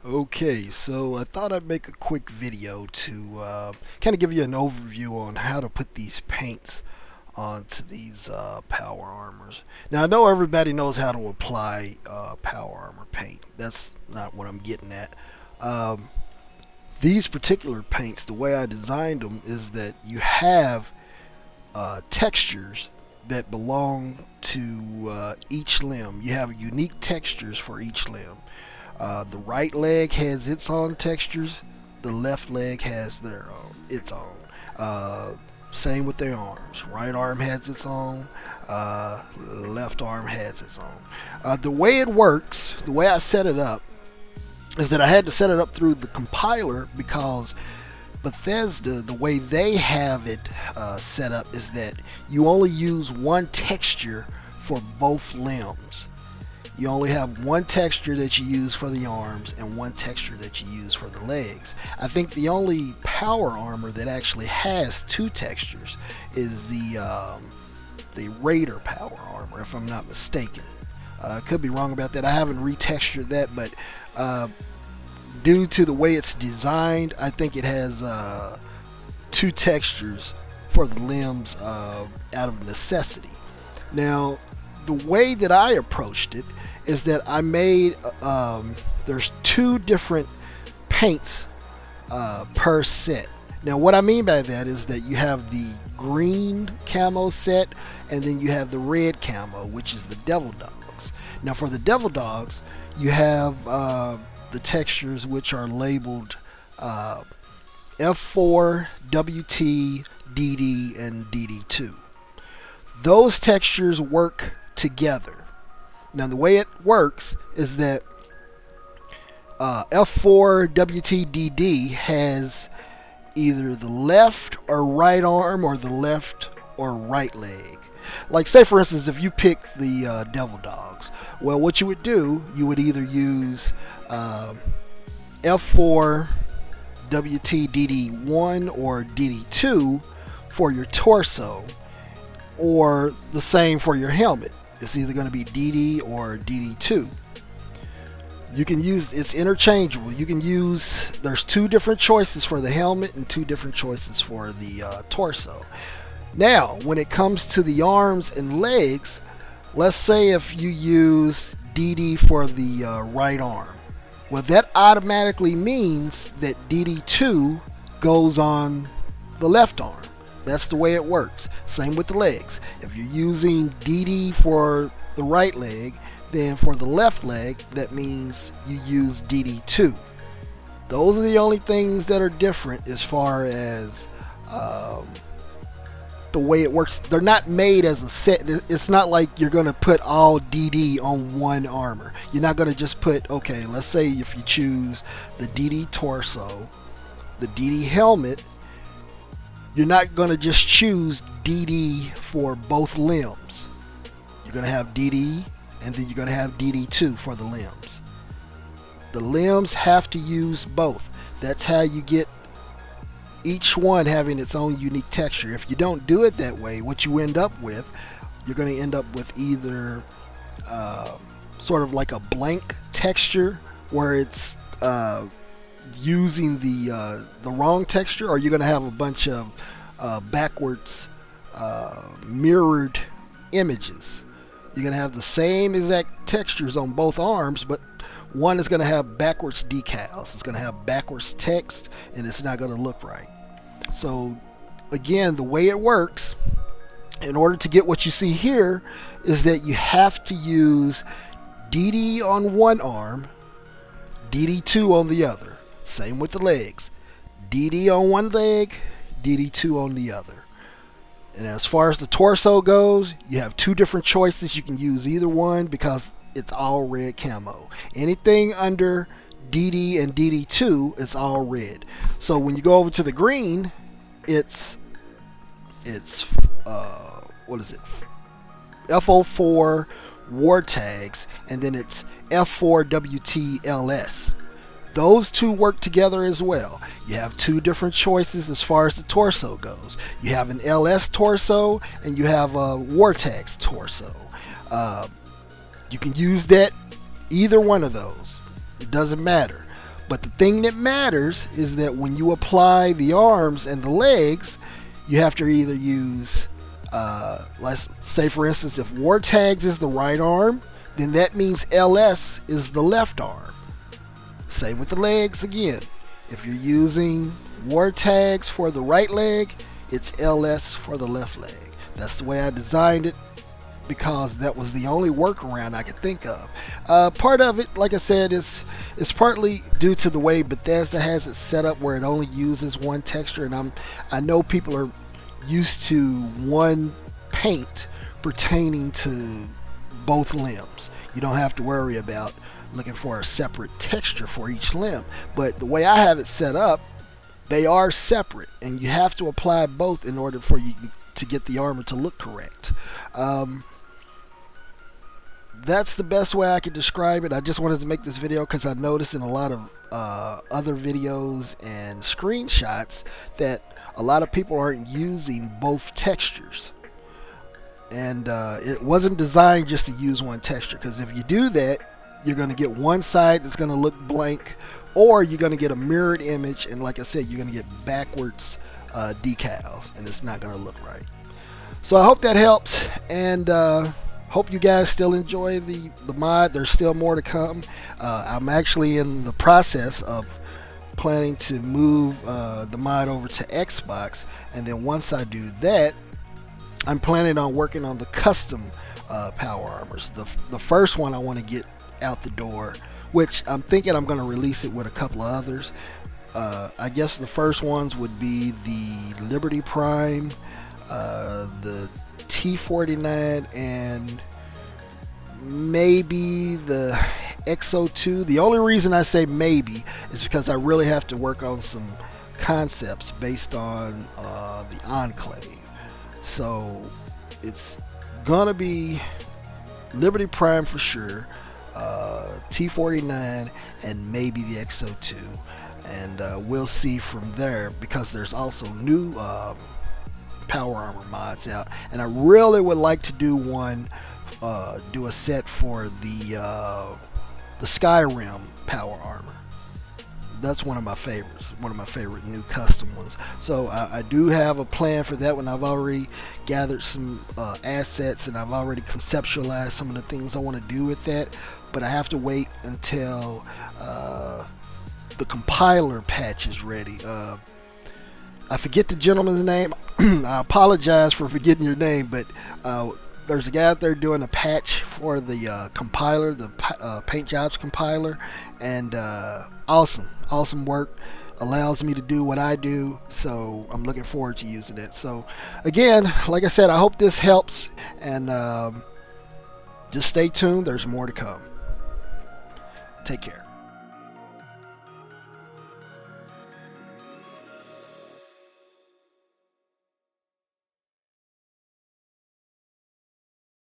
Okay, so I thought I'd make a quick video to kind of give you an overview on how to put these paints onto these power armors. Now, I know everybody knows how to apply power armor paint. That's not what I'm getting at. Um, these particular paints, the way I designed them is that you have textures that belong to each limb. You have unique textures for each limb. The right leg has its own textures. The left leg has its own. Same with their arms. Right arm has its own. Left arm has its own. The way it works, the way I set it up, is that I had to set it up through the compiler because Bethesda, the way they have it set up is that you only use one texture for both limbs. You only have one texture that you use for the arms and one texture that you use for the legs. I think the only power armor that actually has two textures is the Raider power armor, if I'm not mistaken. I could be wrong about that. I haven't retextured that, but due to the way it's designed, I think it has two textures for the limbs out of necessity. Now, the way that I approached it is that I made there's two different paints per set. Now, what I mean by that is that you have the green camo set and then you have the red camo, which is the Devil Dogs. Now, for the Devil Dogs, you have the textures which are labeled F4, WT, DD, and DD2. Those textures work together. Now, the way it works is that F4 WTDD has either the left or right arm or the left or right leg. Like, say for instance, if you pick the Devil Dogs, well, what you would do, you would either use F4 WTDD1 or DD2 for your torso, or the same for your helmet. It's either going to be DD or DD2. You can use, it's interchangeable. You can use, there's two different choices for the helmet and two different choices for the torso. Now, when it comes to the arms and legs, let's say if you use DD for the right arm. Well, that automatically means that DD2 goes on the left arm. That's the way it works. Same with the legs. If you're using DD for the right leg, then for the left leg, that means you use DD2. Those are the only things that are different as far as the way it works. They're not made as a set. It's not like you're going to put all DD on one armor. You're not going to just put, okay, let's say if you choose the DD torso, the DD helmet, you're not going to just choose DD for both limbs. You're going to have DD and then you're going to have DD2 for the limbs. The limbs have to use both. That's how you get each one having its own unique texture. If you don't do it that way, what you end up with, you're going to end up with either sort of like a blank texture where it's using the wrong texture, or you're going to have a bunch of backwards mirrored images. You're going to have the same exact textures on both arms, but one is going to have backwards decals. It's going to have backwards text, and it's not going to look right. So again, the way it works, in order to get what you see here, is that you have to use DD on one arm, DD2 on the other. Same with the legs. DD on one leg, DD2 on the other. And as far as the torso goes, you have two different choices. You can use either one because it's all red camo. Anything under DD and DD2, it's all red. So when you go over to the green, it's what is it? FO4 War Tags, and then it's F4WTLS. Those two work together as well. You have two different choices as far as the torso goes. You have an LS torso and you have a War Tags torso. You can use that, either one of those. It doesn't matter. But the thing that matters is that when you apply the arms and the legs, you have to either use, let's say for instance, if War Tags is the right arm, then that means LS is the left arm. Same with the legs again. If you're using War Tags for the right leg, it's LS for the left leg. That's the way I designed it, because that was the only workaround I could think of. Part of it, like I said, is partly due to the way Bethesda has it set up, where it only uses one texture, and I know people are used to one paint pertaining to both limbs. You don't have to worry about looking for a separate texture for each limb. But the way I have it set up, they are separate, and you have to apply both in order for you to get the armor to look correct. That's the best way I could describe it. I just wanted to make this video because I noticed in a lot of other videos and screenshots that a lot of people aren't using both textures. And it wasn't designed just to use one texture, because if you do that, you're going to get one side that's going to look blank, or you're going to get a mirrored image, and like I said, you're going to get backwards decals, and it's not going to look right. So I hope that helps, and hope you guys still enjoy the mod. There's still more to come. I'm actually in the process of planning to move the mod over to Xbox, and then once I do that, I'm planning on working on the custom power armors. The first one I want to get out the door, which I'm thinking I'm going to release it with a couple of others. I guess the first ones would be the Liberty Prime, the T49, and maybe the XO2. The only reason I say maybe is because I really have to work on some concepts based on the Enclave. So it's gonna be Liberty Prime for sure, T49, and maybe the XO2, and we'll see from there, because there's also new power armor mods out, and I really would like to do a set for the Skyrim power armor. That's one of my favorites, one of my favorite new custom ones. So I do have a plan for that one. I've already gathered some assets, and I've already conceptualized some of the things I want to do with that, but I have to wait until the compiler patch is ready. I forget the gentleman's name. I apologize for forgetting your name, but there's a guy out there doing a patch for the compiler, the Paint Jobs compiler, and awesome work. Allows me to do what I do, so I'm looking forward to using it. So again, like I said, I hope this helps, and just stay tuned. There's more to come. Take care.